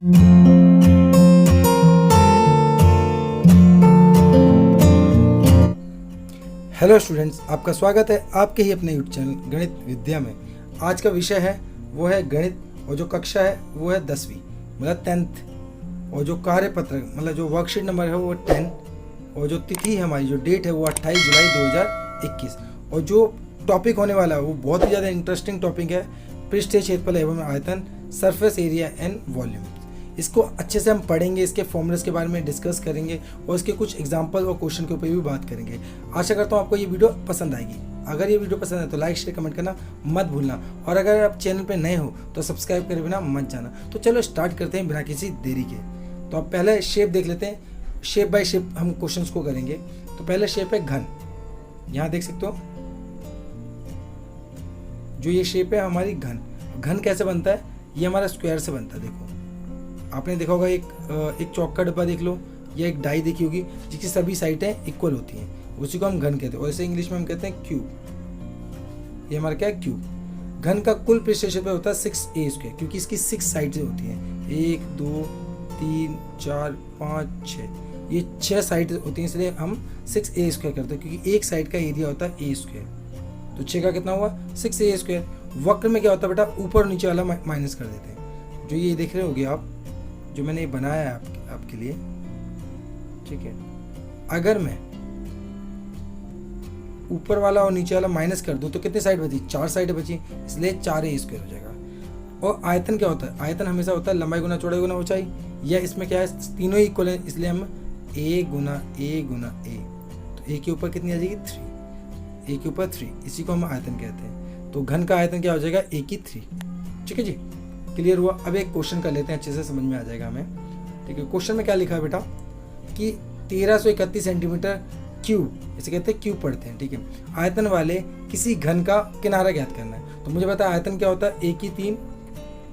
Hello students, आपका स्वागत है आपके ही अपने यूट्यूब चैनल गणित विद्या में। आज का विषय है वो है गणित, और जो कक्षा है वो है 10वीं मतलब 10th, और जो कार्यपत्र मतलब जो वर्कशीट नंबर है वो 10, और जो तिथि है हमारी, जो डेट है वो 28 जुलाई 2021, और जो टॉपिक होने वाला है वो बहुत ही ज़्यादा इंटरेस्टिंग टॉपिक है, पृष्ठीय क्षेत्रफल एवं आयतन, सरफेस एरिया एंड वॉल्यूम। इसको अच्छे से हम पढ़ेंगे, इसके फॉर्मूलेस के बारे में डिस्कस करेंगे और इसके कुछ एग्जांपल और क्वेश्चन के ऊपर भी बात करेंगे। आशा करता हूँ आपको ये वीडियो पसंद आएगी। अगर ये वीडियो पसंद है तो लाइक शेयर कमेंट करना मत भूलना, और अगर आप चैनल पे नए हो तो सब्सक्राइब करे बिना मत जाना। तो चलो स्टार्ट करते हैं बिना किसी देरी के। तो आप पहले शेप देख लेते हैं, शेप बाय शेप हम क्वेश्चन को करेंगे। तो पहले शेप है घन, यहाँ देख सकते हो जो ये शेप है हमारी घन। घन कैसे बनता है? ये हमारा स्क्वायर से बनता है। देखो आपने देखा होगा एक चौक का डब्बा देख लो, या एक डाई देखी होगी जिसकी सभी साइडें इक्वल होती हैं, उसी को हम घन कहते हैं। वैसे इंग्लिश में हम कहते हैं क्यूब। ये हमारा क्या है? क्यूब। घन का कुल पृष्ठीय क्षेत्रफल होता है 6a², क्योंकि इसकी 6 साइडें होती हैं, 1 2 3 4 5 6, ये 6 साइड होती हैं, इसलिए हम 6a² करते हैं, क्योंकि एक साइड का एरिया होता है a²। तो 6 का कितना हुआ? 6a²। वक्र में क्या होता है बेटा? ऊपर और नीचे वाला माइनस कर देते हैं। जो ये देख रहे होगे आप, जो मैंने बनाया है आपके लिए, ठीक है। अगर मैं ऊपर वाला और नीचे वाला माइनस कर दूं तो कितनी साइड बची? 4 साइड बची, इसलिए 4a² हो जाएगा। और आयतन क्या होता है? आयतन हमेशा होता है लंबाई गुना चौड़ाई गुना ऊंचाई, या इसमें क्या है? तीनों ही इक्वल है, इसलिए हम a Guna a Guna a। तो a के ऊपर कितनी आ जाएगी? 3। a के ऊपर 3, इसी को हम आयतन कहते हैं। तो घन का आयतन क्या हो जाएगा? a की 3। ठीक है जी, क्लियर हुआ। अब एक क्वेश्चन कर लेते हैं, अच्छे से समझ में आ जाएगा हमें। ठीक है, क्वेश्चन में क्या लिखा है बेटा कि 1331 सेंटीमीटर क्यूब, इसे कहते हैं क्यूब पढ़ते हैं, ठीक है, आयतन वाले किसी घन का किनारा ज्ञात करना है। तो मुझे पता है आयतन क्या होता है? a की 3,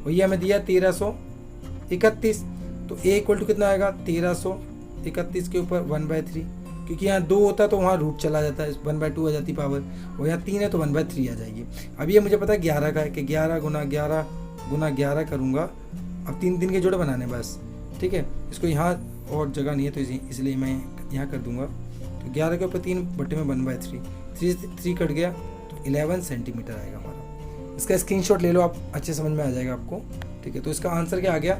और ये हमें दिया 1331। तो a इक्वल टू कितना आएगा? 1331 के ऊपर 1/3, क्योंकि यहाँ 2 होता है तो वहाँ रूट चला जाता है, 1/2 आ जाती पावर, और यहाँ 3 है तो 1/3 आ जाएगी। अब ये मुझे पता है 11 का है, कि 11 गुना 11 गुना 11 करूँगा। अब 3 के जोड़े बनाने बस, ठीक है। इसको यहाँ और जगह नहीं है तो इसलिए मैं यहाँ कर दूंगा। तो 11 के ऊपर 3 बटे में 1/3, 3 कट गया तो 11 सेंटीमीटर आएगा हमारा। इसका स्क्रीनशॉट ले लो आप, अच्छे समझ में आ जाएगा आपको, ठीक है। तो इसका आंसर क्या आ गया?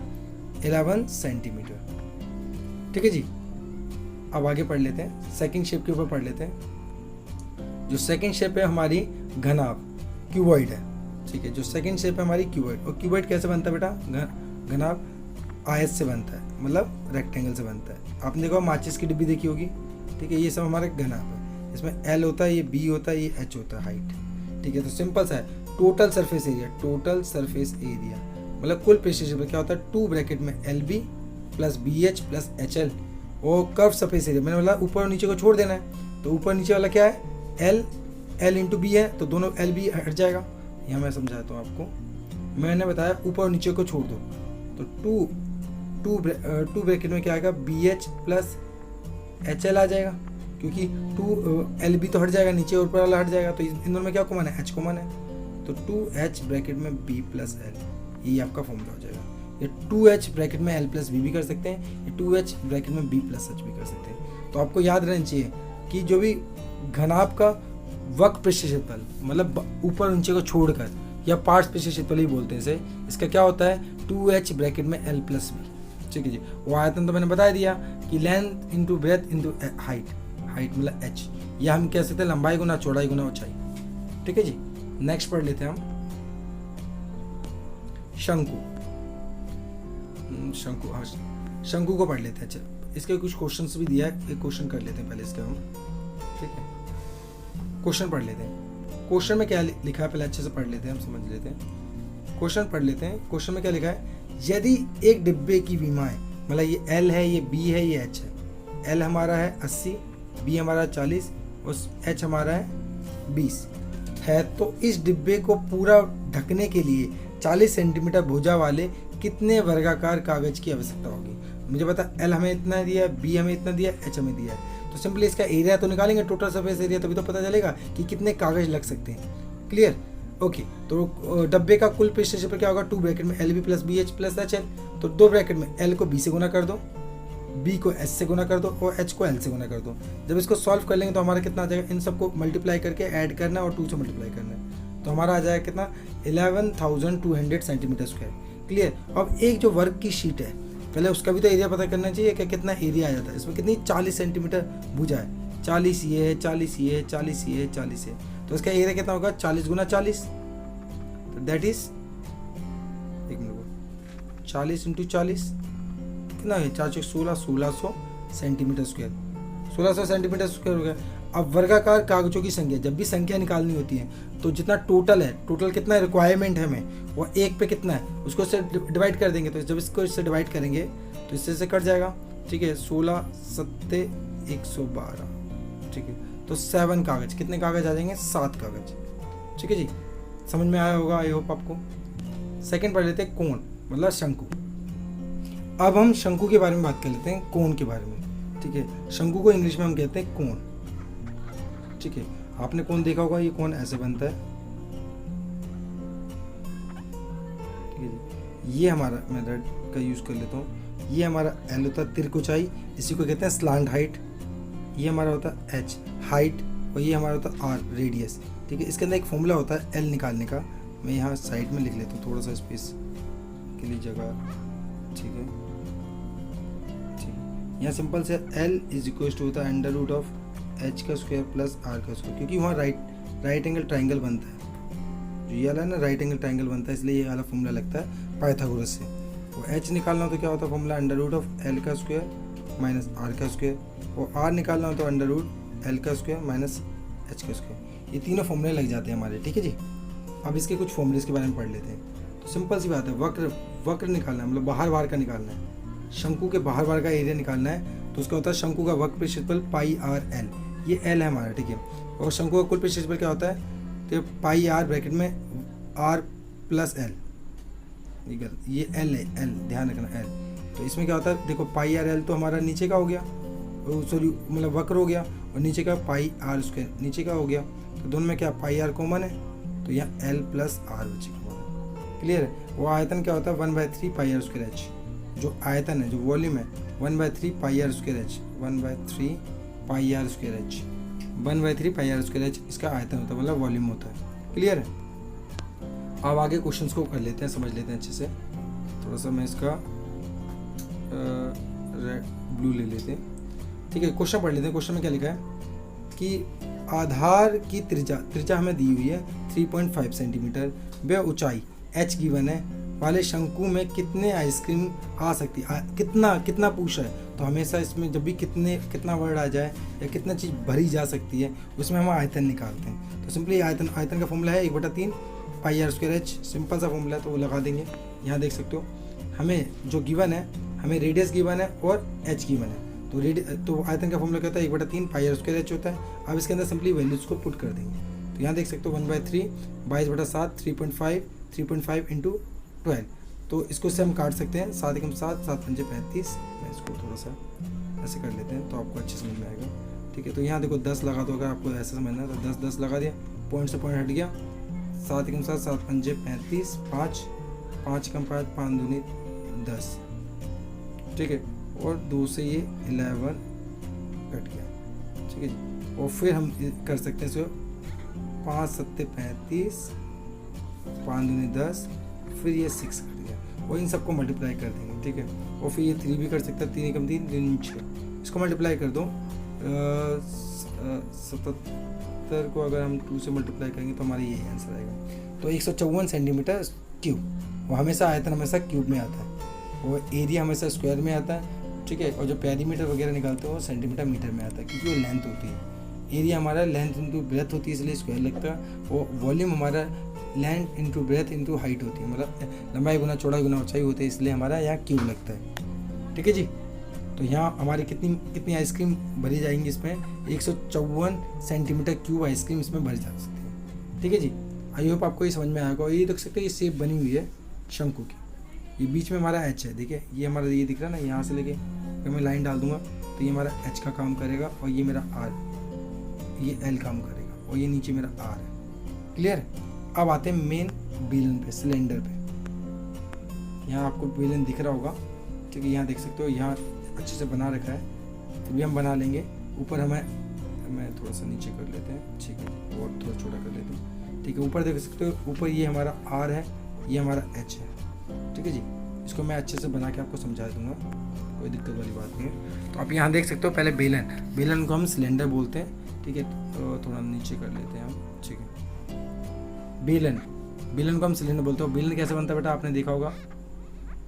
11 सेंटीमीटर। ठीक है जी, अब आगे पढ़ लेते हैं, सेकंड शेप के ऊपर पढ़ लेते हैं। जो सेकंड शेप है हमारी घनाभ, क्यूबॉइड है, ठीक है। जो सेकंड शेप है हमारी क्यूबॉइड, और क्यूबॉइड कैसे बनता है बेटा? घनाभ आयत से बनता है, मतलब रेक्टेंगल से बनता है। आपने देखो माचिस की डिब्बी देखी होगी, ठीक है। ये सब हमारा घनाभ है, इसमें एल होता है, ये बी होता है, ये एच होता है हाइट, ठीक है। तो सिंपल सा है, total surface area, total surface area मतलब कुल पृष्ठीय क्षेत्रफल क्या होता है? 2 ब्रैकेट में LB plus BH plus HL, और कर्व सरफेस एरिया मैंने बोला ऊपर और नीचे को छोड़ देना है। तो ऊपर नीचे वाला क्या है? L इंटू बी है, तो दोनों LB हट जाएगा। यहाँ मैं समझाता हूँ आपको, मैंने बताया ऊपर और नीचे को छोड़ दो, तो 2 ब्रैकेट में क्या आएगा? BH प्लस HL आ जाएगा, क्योंकि 2LB तो हट जाएगा, नीचे और ऊपर वाला हट जाएगा, तो इन दोनों में क्या कॉमन है? H कॉमन है, तो 2H ब्रैकेट में B प्लस L, ये आपका फॉर्मूला हो जाएगा। ये 2H ब्रैकेट में L प्लस B भी कर सकते हैं, ये 2H ब्रैकेट में B प्लस H भी कर सकते हैं। तो आपको याद रहना चाहिए कि जो भी घनाभ का वक्र पृष्ठीय क्षेत्रफल मतलब ऊपर नीचे को छोड़कर, या पार्श्व पृष्ठीय क्षेत्रफल ही बोलते हैं इसे, इसका क्या होता है? 2H ब्रैकेट में L प्लस B। ठीक है जी। वो आयतन तो मैंने बता दिया कि length into breadth into height, height मतलब H, या हम कह सकते हैं लंबाई गुना चौड़ाई गुना ऊंचाई। ठीक है जी। नेक्स्ट पढ़ लेते हैं हम शंकु। शंकु को पढ़ लेते हैं। अच्छा, इसके कुछ क्वेश्चंस भी दिया है, एक क्वेश्चन कर लेते हैं पहले इसका हम, ठीक है। क्वेश्चन पढ़ लेते हैं। क्वेश्चन में क्या लिखा है पहले अच्छे से पढ़ लेते हैं, हम समझ लेते हैं। क्वेश्चन पढ़ लेते हैं। क्वेश्चन में क्या लिखा है? यदि एक डिब्बे की विमाएं, मतलब ये L है, ये B है, ये H है। L हमारा है 80, B हमारा 40 और H हमारा है 20 है, तो इस डिब्बे को पूरा ढकने के लिए 40 सेंटीमीटर भुजा वाले कितने वर्गाकार कागज की आवश्यकता होगी? मुझे पता L हमें इतना दिया है, B हमें इतना दिया है, H हमें दिया है। तो सिंपली इसका एरिया तो निकालेंगे, टोटल सरफेस एरिया, तभी तो पता चलेगा कि कितने कागज लग सकते हैं। क्लियर? ओके, तो डब्बे का कुल पृष्ठ क्षेत्रफल क्या होगा, 2 ब्रैकेट में L B plus B H plus H L. तो 2 ब्रैकेट में एल को बी से गुना कर दो, बी को एच से गुना कर दो और एच को एल से गुना कर दो। जब इसको सॉल्व कर लेंगे तो हमारा कितना आ जाएगा, इन सबको मल्टीप्लाई करके ऐड करना है और 2 से मल्टीप्लाई करना है, तो हमारा आ जाएगा कितना 11,200 सेंटीमीटर स्क्वायर। क्लियर। अब एक जो वर्क की शीट है, पहले उसका भी तो एरिया पता करना चाहिए कि कितना एरिया आ जाता है। इसमें कितनी 40 सेंटीमीटर भुजा है, 40 ये है, 40 ये है, 40 ये है, 40 ये, तो इसका एरिया कितना होगा 40 गुना 40, तो दैट इज 40 इंटू 40 कितना है 416, 1600 सेंटीमीटर स्क्वायर, 1600 सेंटीमीटर स्क्वायर हो गया। अब वर्गाकार कागजों की संख्या, जब भी संख्या निकालनी होती है तो जितना टोटल है, टोटल कितना रिक्वायरमेंट है हमें, वो 1 पे कितना है उसको इससे डिवाइड कर देंगे। तो जब इसको इससे डिवाइड करेंगे तो इससे से कट जाएगा, ठीक है। 16 7 112, ठीक है। तो 7 कागज, कितने कागज आ जाएंगे 7 कागज, ठीक है जी। समझ में आया होगा आई होप आपको। सेकंड पढ़ लेते हैं कोण, मतलब शंकु। अब हम शंकु के बारे में बात कर लेते हैं, कोण के बारे में, ठीक है। शंकु को इंग्लिश में हम कहते हैं कोण, ठीक है। आपने कोण देखा होगा, ये कोण ऐसे बनता है, ठीक है जी। ये हमारा, मैं रेड का यूज कर लेता हूँ, ये हमारा एल होता है तिरक ऊंचाई, इसी को कहते हैं स्लांट हाइट। ये हमारा होता है एच हाइट और ये हमारा होता है आर रेडियस, ठीक है। इसके अंदर एक फॉर्मूला होता है एल निकालने का, मैं यहाँ साइड में लिख लेता हूँ थोड़ा सा स्पेस के लिए जगह, ठीक है, ठीक है। यहाँ सिंपल से एल इज इक्वल टू होता है अंडर रूट ऑफ एच का स्क्वायर प्लस आर का स्क्वायर, क्योंकि वहाँ राइट एंगल ट्राइंगल बनता है, जो ये वाला है ना राइट एंगल ट्राइंगल बनता है, इसलिए ये वाला फॉर्मूला लगता है पाइथागोरस से। तो एच निकालना हो तो क्या होता है formula under root of L का स्क्वायर माइनस आर का स्क्वायर, और आर निकालना हो तो अंडर रूट एल का स्क्वायर माइनस एच का स्क्वायर। ये तीनों फॉर्मूले लग जाते हैं हमारे, ठीक है जी। अब इसके कुछ फॉर्मूले के बारे में पढ़ लेते हैं। तो सिंपल सी बात है, वक्र निकालना है, मतलब बाहर का निकालना है, शंकु के बाहर का एरिया निकालना है। तो उसका होता है शंकु का वक्र क्षेत्रफल पाई आर एल, ये एल है हमारा, ठीक है। और शंकु का कुल क्षेत्रफल क्या होता है, तो पाई आर ब्रैकेट में आर प्लस एल, ये एल है, एल ध्यान रखना एल। तो इसमें क्या होता है, देखो पाई आर एल तो हमारा नीचे का हो गया, सॉरी मतलब वक्र हो गया, और नीचे का पाई आर स्क्वायर नीचे का हो गया, तो दोनों में क्या पाई आर कॉमन है, तो यहाँ एल प्लस आर बचेगा। क्लियर है। वो आयतन क्या होता है 1/3 पाई आर स्क्वायर एच, जो आयतन है, जो वॉल्यूम है 1/3 pi R square H, 1/3 pi R square H, 1/3 pi R square H इसका आयतन होता है, मतलब वॉल्यूम होता है। क्लियर है। अब आगे क्वेश्चंस को कर लेते हैं, समझ लेते हैं अच्छे से। थोड़ा सा मैं इसका रेड ब्लू ले लेते हैं, ठीक है। क्वेश्चन पढ़ लेते हैं। क्वेश्चन में क्या लिखा है कि आधार की त्रिज्या हमें दी हुई है 3.5 सेंटीमीटर, व ऊंचाई h गिवन है, वाले शंकु में कितने आइसक्रीम आ सकती है, कितना पूछा है। तो हमेशा इसमें जब भी कितना वर्ड आ जाए या कितना चीज़ भरी जा सकती है, उसमें हम आयतन निकालते हैं। तो सिंपली आयतन का फॉर्मूला है 1/3 pi R square H, simple सा फॉर्मूला है, तो वो लगा देंगे। यहाँ देख सकते हो हमें जो गिवन है, हमें रेडियस गिवन है और एच गिवन है। तो आयतन का फॉर्मूला क्या होता है 1/3 पाई आर स्क्वायर एच होता है। अब इसके अंदर सिंपली वैल्यूज को पुट कर देंगे। तो यहाँ देख सकते हो 1/3 22/7 3.5 इंटू 12, तो इसको से हम काट सकते हैं 7 × 7 7 × 5 35। मैं इसको थोड़ा सा ऐसे कर लेते हैं तो आपको अच्छे समझ में आएगा, ठीक है। तो यहाँ देखो 10 लगा दो, अगर आपको ऐसे समझना है तो 10 लगा दिया, पॉइंट से पॉइंट हट गया, 7 × 7 7 × 5 35, 5 5 × 5 5 दूनी 10, ठीक है। और 2 से ये 11 कट गया, ठीक है जी। और फिर हम कर सकते हैं इसको 5 7 35, 5 दूनी 10, फिर ये 6 कट गया, और इन सबको मल्टीप्लाई कर देंगे, ठीक है। और फिर ये 3 भी कर सकता है, 3 × 3 3 6, इसको मल्टीप्लाई कर दो। 77 को अगर हम 2 से मल्टीप्लाई करेंगे तो हमारा यही आंसर आएगा। तो 154 सेंटीमीटर क्यूब, वो हमेशा आयतन हमेशा क्यूब में आता है, वो एरिया हमेशा स्क्वायर में आता है, ठीक है। और जो पेरीमीटर वगैरह निकालते हैं वो सेंटीमीटर मीटर में आता है, क्योंकि वो लेंथ होती है। एरिया हमारा लेंथ इंटू ब्रेथ होती है, इसलिए स्क्वायर लगता है। वो वॉल्यूम हमारा length into breadth into height होती है, मतलब लंबाई गुना चौड़ाई गुना ऊंचाई होती है, इसलिए हमारा यहाँ क्यूब लगता है, ठीक है जी। तो यहाँ हमारी कितनी आइसक्रीम भरी जाएंगी, इसमें 154 सेंटीमीटर क्यूब आइसक्रीम इसमें भरी जा सकती है, ठीक है जी। आई होप आपको ये समझ में आएगा। ये देख सकते हैं ये शेप बनी हुई है शंकु की, ये बीच में हमारा एच है, देखिए ये हमारा ये दिख रहा है ना, यहाँ से लेके अगर मैं लाइन डाल दूंगा तो ये हमारा एच का काम करेगा, और ये मेरा आर, ये एल काम करेगा, और ये नीचे मेरा आर है। क्लियर। अब आते हैं मेन बेलन पे, सिलेंडर पे। यहाँ आपको बेलन दिख रहा होगा, ठीक है, यहाँ देख सकते हो, यहाँ अच्छे से बना रखा है, तो भी हम बना लेंगे। ऊपर मैं थोड़ा सा नीचे कर लेते हैं, ठीक है, और थोड़ा छोटा कर लेते हैं, ठीक है। ऊपर देख सकते हो, ऊपर ये हमारा R है, ये हमारा H है, ठीक है जी। इसको मैं अच्छे से बना के आपको समझा दूंगा, कोई दिक्कत वाली बात नहीं है। तो आप यहाँ देख सकते हो, पहले बेलन को हम सिलेंडर बोलते हैं, ठीक है, तो थोड़ा नीचे कर लेते हैं हम, ठीक है। बेलन को हम सिलेंडर बोलते हैं। बेलन कैसे बनता है बेटा, आपने देखा होगा,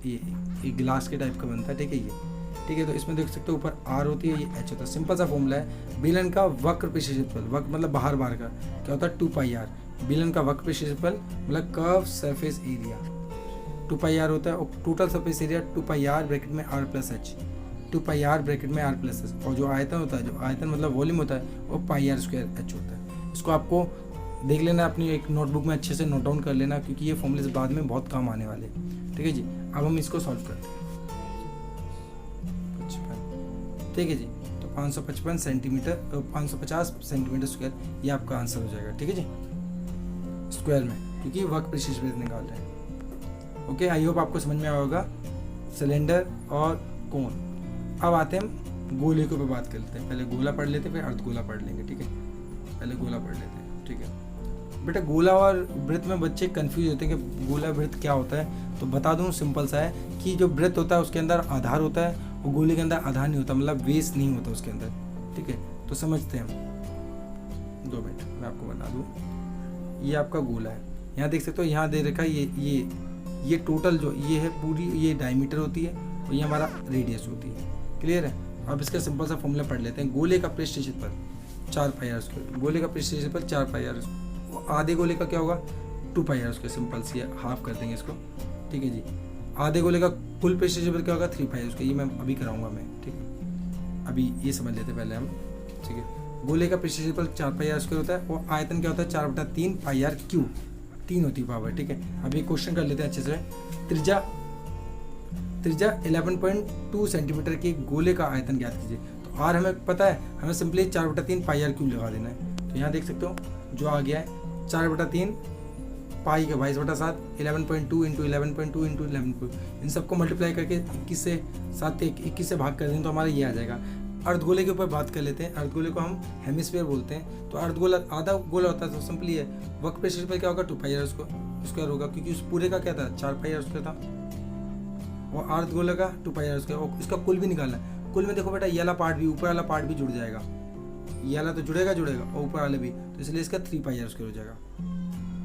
ये गिलास के टाइप का बनता है, ठीक है, ये, ठीक है। तो इसमें देख सकते हो ऊपर R होती है, ये H होता है। सिंपल सा फॉर्मूला है बेलन का वक्र पे क्षेत्रफल, वक्र मतलब बाहर का क्या होता है 2πr। बेलन का वक्र पे क्षेत्रफल मतलब कर्व सरफेस एरिया 2πr होता है, और total surface area 2πr bracket में R plus H, 2πr bracket में R प्लस H। और जो आयतन होता है, जो आयतन मतलब वॉल्यूम होता है, वो πr स्क्वायर H होता है। इसको आपको देख लेना, अपनी एक नोटबुक में अच्छे से नोट डाउन कर लेना, क्योंकि ये फॉर्मूले बाद में बहुत काम आने वाले हैं, ठीक है जी। अब हम इसको सॉल्व करते हैं। 55, ठीक है जी। तो 555 सेंटीमीटर, 550 सेंटीमीटर स्क्वायर, ये आपका आंसर हो जाएगा, ठीक है जी, स्क्वायर में, क्योंकि वक्र पे क्षेत्रफल निकाल रहे हैं। ओके, आई होप आपको समझ में आया होगा सिलेंडर और कोन। अब आते हैं हम गोले के ऊपर बात कर लेते हैं। पहले गोला पढ़ लेते हैं, फिर अर्धगोला पढ़ लेंगे, ठीक है। पहले गोला पढ़ लेते हैं, ठीक है। बेटा गोला और वृत्त में बच्चे कंफ्यूज होते हैं कि गोला वृत्त क्या होता है, तो बता दूं, सिंपल सा है कि जो वृत्त होता है उसके अंदर आधार होता है, और गोले के अंदर आधार नहीं होता, मतलब बेस नहीं होता उसके अंदर, ठीक है। तो समझते हैं हम, 2 मिनट मैं आपको बना दूं। ये आपका गोला है, यहाँ देख सकते हो, यहाँ दे रखा है ये टोटल जो ये है पूरी, ये डायमीटर होती है, और ये हमारा रेडियस होती है। क्लियर है। अब इसका सिंपल सा फॉर्मूला पढ़ लेते हैं। गोले का पृष्ठ क्षेत्रफल 4πr स्क्वायर, गोले का पृष्ठ क्षेत्रफल 4πr, आधे गोले का क्या होगा 2πr स्क्वायर, सिंपल सी हाफ कर देंगे इसको, ठीक है जी। आधे गोले का कुल पृष्ठ क्षेत्रफल क्या होगा 3πr स्क्वायर, ये मैं अभी कराऊंगा मैं, ठीक है। अभी ये समझ लेते पहले हम, ठीक है। गोले का पृष्ठ क्षेत्रफल 4πr स्क्वायर होता है, और आयतन क्या होता है 4/3 πr क्यूब, 3 होती है पावर, ठीक है। अभी क्वेश्चन कर लेते हैं अच्छे से। त्रिज्या 11.2 सेंटीमीटर के गोले का आयतन ज्ञात कीजिए। तो R हमें पता है, हमें सिंपली 4/3 πr क्यूब लगा देना है। तो यहाँ देख सकते हो जो आ गया है 4/3 पाई का 22/7, 11.2 इंटू 11.2 इंटू 11, इन सबको मल्टीप्लाई करके 21 से 21 से भाग कर देंगे तो हमारा ये आ जाएगा। अर्धगोले के ऊपर बात कर लेते हैं। अर्धगोले को हम हेमिस्फीयर बोलते हैं। तो अर्धगोला आधा गोला होता है, तो सिंपली है वक्र पे क्षेत्रफल क्या होगा 2πr स्क्वायर होगा, क्योंकि उस पूरे का क्या था 4πr स्क्वायर था, और अर्धगोले का 2πr स्क्वायर, और इसका कुल भी निकालना है। कुल में देखो बेटा, ये वाला पार्ट भी, ऊपर वाला पार्ट भी जुड़ जाएगा, ये वाला तो जुड़ेगा और ऊपर वाले भी, तो इसलिए इसका 3πr स्क्वायर हो जाएगा।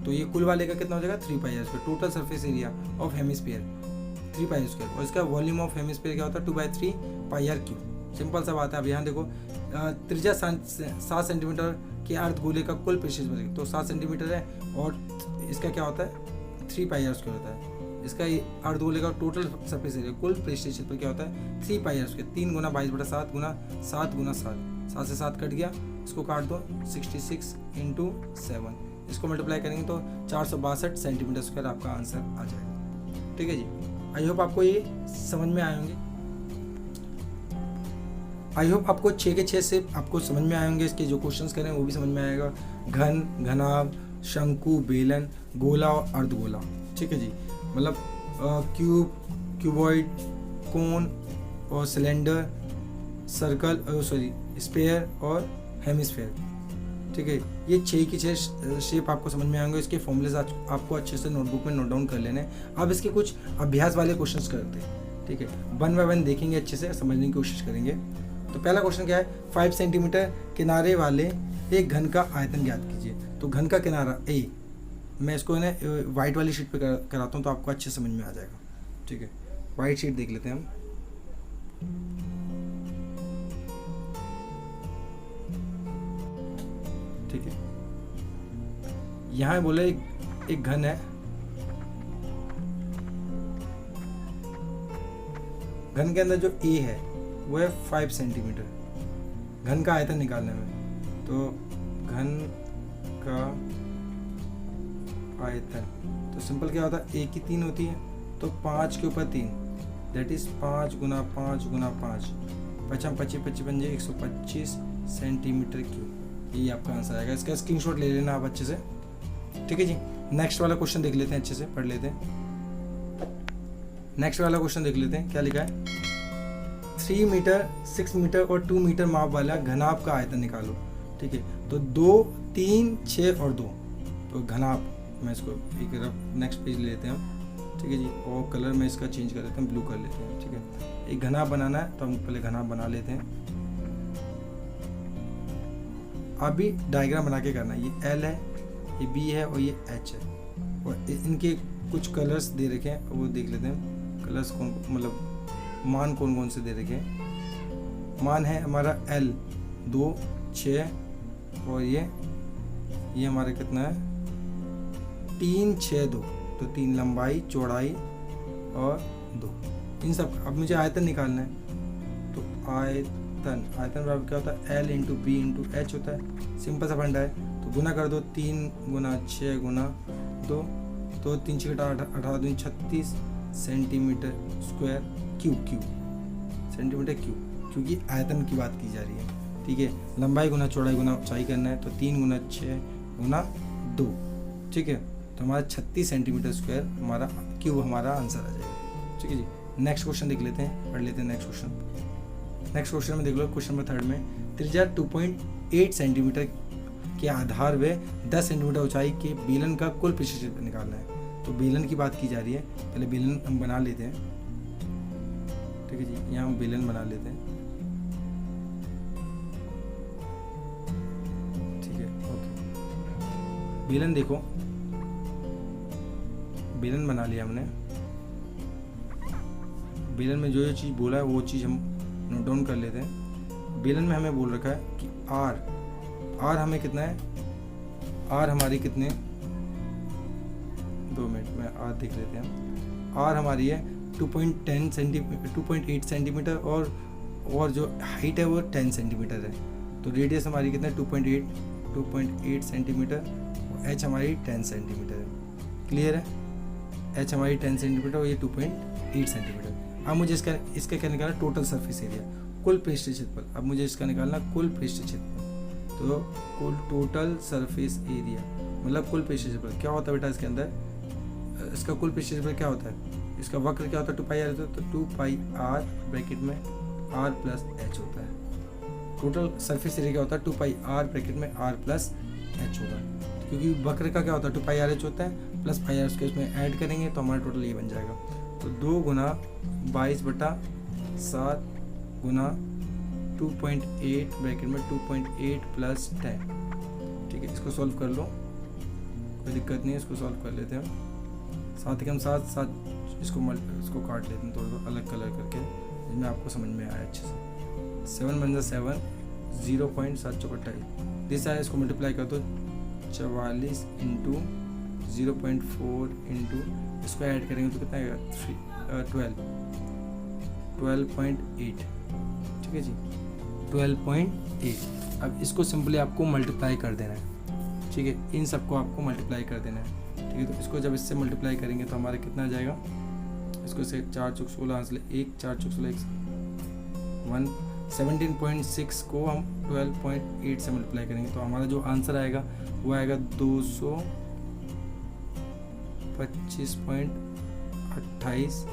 तो ये कुल वाले का कितना हो जाएगा 3πr square. Total surface area of hemisphere 3πr square, और इसका वॉल्यूम ऑफ हेमिस्फीयर क्या होता है 2/3 πr क्यूब। सिंपल सा बात है। अब यहाँ देखो त्रिज्या 7 सेंटीमीटर के अर्धगोले का कुल पृष्ठ क्षेत्रफल, तो 7 सेंटीमीटर है, और इसका क्या होता है 3πr स्क्वायर होता है। इसका अर्धगोले का टोटल सरफेस एरिया कुल पृष्ठ क्षेत्रफल क्या होता है 3πr स्क्वायर। 3 गुना 22/7 गुना 7 गुना 7, 7 से 7 कट गया, इसको काट दो 66 इंटू 7, इसको मल्टीप्लाई करेंगे तो 462 सेंटीमीटर स्क्वायर आपका आंसर आ जाएगा। ठीक है जी, आई होप आपको ये समझ में आए होंगे। आई होप आपको 6 के 6 से आपको समझ में आए होंगे। इसके जो क्वेश्चंस करें वो भी समझ में आएगा। घन, घनाभ, शंकु, बेलन, गोला और अर्धगोला। ठीक है जी, मतलब क्यूब, क्यूबॉइड, कोन और सिलेंडर, सर्कल, स्फीयर और हेमिस्फीयर। ठीक है, ये 6 की 6 शेप आपको समझ में आएंगे। इसके फॉर्मूलेज आपको अच्छे से नोटबुक में नोट डाउन कर लेने हैं। अब इसके कुछ अभ्यास वाले क्वेश्चंस करते हैं। ठीक है, 1 बाय 1 देखेंगे, अच्छे से समझने की कोशिश करेंगे। तो पहला क्वेश्चन क्या है, 5 सेंटीमीटर किनारे वाले एक घन का आयतन ज्ञात कीजिए। तो घन का किनारा ए, मैं इसको ना वाइट वाली शीट पे कराता हूँ तो आपको अच्छे समझ में आ जाएगा। ठीक है, वाइट शीट देख लेते हैं हम। ठीक है, यहाँ बोले एक घन है, घन के अंदर जो ए है वो है 5 सेंटीमीटर। घन का आयतन निकालने में, तो घन का आयतन तो सिंपल क्या होता है, ए की 3 होती है तो 5 के ऊपर 3, that is 5 Guna 5 Guna 5, 55 55 125 centimetre cube. ये आपका आंसर आएगा। इसका स्क्रीनशॉट ले लेना आप अच्छे से। ठीक है जी। नेक्स्ट वाला क्वेश्चन देख लेते हैं, अच्छे से पढ़ लेते हैं। नेक्स्ट वाला क्वेश्चन देख लेते हैं क्या लिखा है। 3 मीटर, 6 मीटर और 2 मीटर माप वाला घनाभ का आयतन निकालो। ठीक है, तो 2, 3, 6 और 2, तो घनाभ मैं इसको एक नेक्स्ट पेज लेते हैं हम। ठीक है जी, और कलर में इसका चेंज कर लेते हैं, ब्लू कर लेते हैं। ठीक है, एक घनाभ बनाना है तो हम पहले घनाभ बना लेते हैं। अभी डायग्राम बना के करना है। ये L है, ये B है और ये H है, और इनके कुछ कलर्स दे रखे हैं, वो देख लेते हैं। कलर्स कौन, मतलब मान कौन कौन से दे रखे हैं। मान है हमारा L 2, 6 और ये हमारा कितना है 3, 6, 2, तो 3 लंबाई, चौड़ाई और 2, इन सब। अब मुझे आयतन निकालना है, तो आयतन बराबर क्या होता है, L into B into H होता है। सिंपल सा फंडा है, तो गुना कर दो, 3 गुना 6 गुना 2, तो 3 6 18 2 36 centimetre square cube centimetre cube, क्योंकि आयतन की बात की जा रही है। ठीक है, लंबाई गुना चौड़ाई गुना ऊंचाई करना है, तो 3 गुना 6 गुना 2। ठीक है, तो हमारा 36 सेंटीमीटर स्क्वायर हमारा क्यूब हमारा आंसर आ जाएगा। ठीक है जी, नेक्स्ट क्वेश्चन देख लेते हैं, पढ़ लेते हैं नेक्स्ट क्वेश्चन में देख लो, क्वेश्चन नंबर 3 में त्रिज्या 2.8 सेंटीमीटर के आधार व 10 सेंटीमीटर ऊंचाई के बेलन का कुल पृष्ठ क्षेत्र निकालना है। तो बेलन की बात की जा रही है, पहले बेलन हम बना लेते हैं। ठीक है जी, यहाँ हम बेलन बना लेते हैं। ठीक है, ओके, बेलन देखो, बेलन बना लिया हमने। बेलन में जो चीज़ बोला है वो चीज़ हम नोट डाउन कर लेते हैं। बेलन में हमें बोल रखा है कि आर हमें कितना है, आर हमारी कितने, 2 मिनट में आर देख लेते हैं। आर हमारी है 2.8 सेंटीमीटर और जो हाइट है वो 10 सेंटीमीटर है। तो रेडियस हमारी कितना है 2.8 सेंटीमीटर, और एच हमारी 10 सेंटीमीटर है। क्लियर है, एच हमारी 10 सेंटीमीटर और ये 2.8 सेंटीमीटर। अब मुझे इसका क्या निकालना, टोटल सरफेस एरिया, कुल पृष्ठ क्षेत्रफल। अब मुझे इसका निकालना कुल पृष्ठ क्षेत्रफल, तो कुल टोटल सरफेस एरिया मतलब कुल पृष्ठ क्षेत्रफल क्या होता है बेटा इसके अंदर, इसका कुल पृष्ठ क्षेत्रफल क्या होता है, इसका वक्र क्या होता है 2 पाई आर, तो 2 पाई आर ब्रैकेट में आर प्लस एच होता है। टोटल सरफेस एरिया क्या होता है 2 पाई आर ब्रैकेट में आर प्लस एच होगा, क्योंकि वक्र का क्या होता है 2 पाई आर एच होता है, प्लस पाई आर उसके उसमें ऐड करेंगे तो हमारा टोटल ये बन जाएगा। तो 2 गुना 22/7 गुना 2.8 ब्रैकेट में 2.8 प्लस 10। ठीक है, इसको सॉल्व कर लो, कोई दिक्कत नहीं है, इसको सॉल्व कर लेते हैं। साथ ही हम साथ इसको काट लेते हैं थोड़ा अलग कलर करके, जिसमें आपको समझ में आया अच्छे से। 7 × 7 0.728 दिस है, इसको मल्टीप्लाई कर दो 44 इंटू 0.4 इंटू इसको ऐड करेंगे तो कितना आएगा 12.8। ठीक है जी, 12.8। अब इसको सिंपली आपको मल्टीप्लाई कर देना है। ठीक है, इन सबको आपको मल्टीप्लाई कर देना है। ठीक है, तो इसको जब इससे मल्टीप्लाई करेंगे तो हमारा कितना आ जाएगा, इसको से 4 × 16 आंसर 1 4 × 16 1 17.6 को हम 12.8 से मल्टीप्लाई करेंगे तो हमारा जो आंसर आएगा वो आएगा 225.28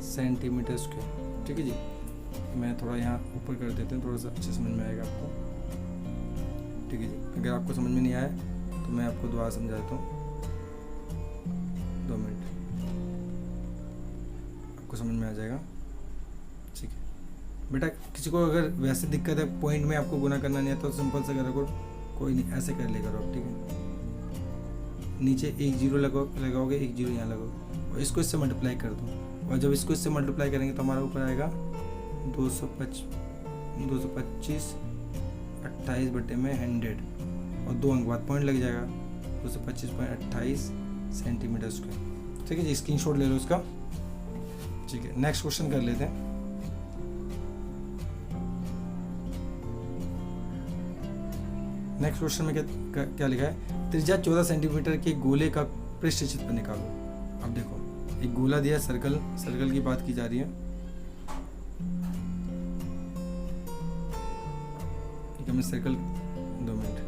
सेंटीमीटर स्क्वायर। ठीक है जी, मैं थोड़ा यहाँ ऊपर कर देते हैं, थोड़ा सा अच्छे समझ में आएगा आपको। ठीक है जी, अगर आपको समझ में नहीं आया तो मैं आपको दोबारा समझाता हूँ, 2 मिनट, आपको समझ में आ जाएगा। ठीक है बेटा, किसी को अगर वैसे दिक्कत है पॉइंट में आपको गुना करना नहीं है तो सिंपल से करो, कोई नहीं, ऐसे कर लेगा आप। ठीक है, नीचे 1 0 लगाओगे, 1 0 यहाँ लगाओगे और इसको इससे मल्टीप्लाई कर दो, और जब इसको इससे मल्टीप्लाई करेंगे तो हमारा ऊपर आएगा 225 28 बटे में 100 और 2 अंक बाद पॉइंट लग जाएगा 225.28 सेंटीमीटर स्क्वायर। ठीक है जी, स्क्रीनशॉट ले लो इसका। ठीक है, नेक्स्ट क्वेश्चन कर लेते हैं। नेक्स्ट क्वेश्चन में क्या लिखा है, त्रिज्या 14 सेंटीमीटर के गोले का पृष्ठ क्षेत्रफल निकालो। अब देखो, एक गोला दिया, सर्कल की बात की जा रही है। ठीक है, मैं सर्कल 2 मिनट,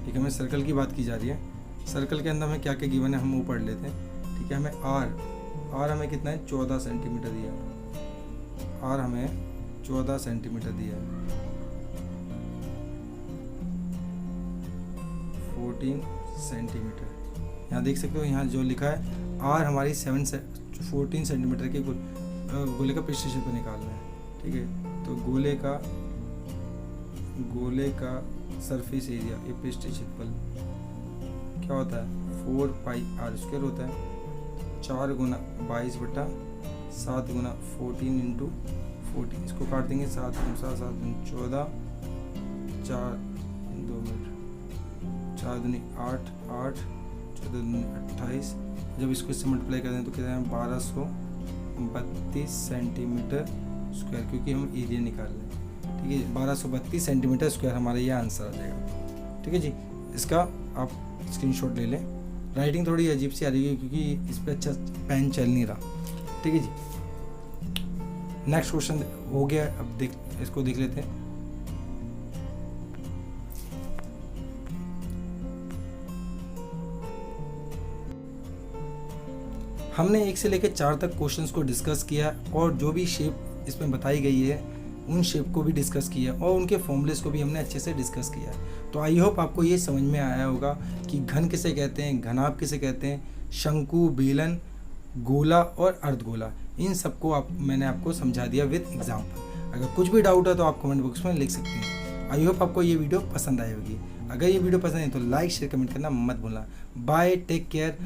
ठीक है, हमें सर्कल की बात की जा रही है। सर्कल के अंदर हमें क्या क्या गिवन है हम वो पढ़ लेते हैं। ठीक है, हमें आर हमें कितना है 14 सेंटीमीटर दिया है। आर हमें 14 सेंटीमीटर दिया है। 14 सेंटीमीटर यहाँ देख सकते हो, यहाँ जो लिखा है आर हमारी 14 सेंटीमीटर के गोले का पृष्ठ क्षेत्रफल निकालना है। ठीक है, तो गोले का सरफेस एरिया, ये पृष्ठ क्षेत्रफल क्या होता है 4 पाई आर स्क्वायर होता है। 4 गुना 22 बटा 7 गुना 14 इंटू 14, इसको काट देंगे 7 गुना 7 गुना 14, 4 2 मिनट 4 दूनी 8 8 14 दूनी 28। जब इसको इससे मल्टीप्लाई कर दें तो कितना है 1232 सेंटीमीटर स्क्वायर, क्योंकि हम एरिया निकाल रहे हैं। ठीक है, 1232 सेंटीमीटर स्क्वायर हमारा ये आंसर आ जाएगा। ठीक है जी, इसका आप स्क्रीनशॉट ले लें। राइटिंग थोड़ी अजीब सी आ रही है क्योंकि इस पर अच्छा पेन चल नहीं रहा। ठीक है जी, नेक्स्ट क्वेश्चन हो गया, अब इसको देख लेते हैं। हमने 1 से लेकर 4 तक क्वेश्चंस को डिस्कस किया और जो भी शेप इसमें बताई गई है उन शेप को भी डिस्कस किया और उनके फॉर्मूलेस को भी हमने अच्छे से डिस्कस किया। तो आई होप आपको ये समझ में आया होगा कि घन किसे कहते हैं, घनाभ किसे कहते हैं, शंकु, बेलन, गोला और अर्धगोला, इन सबको मैंने आपको समझा दिया विद एग्जाम्पल। अगर कुछ भी डाउट है तो आप कमेंट बॉक्स में लिख सकते हैं। आई होप आपको ये वीडियो पसंद आई होगी। अगर ये वीडियो पसंद है तो लाइक शेयर कमेंट करना मत भूलना। Bye, take care.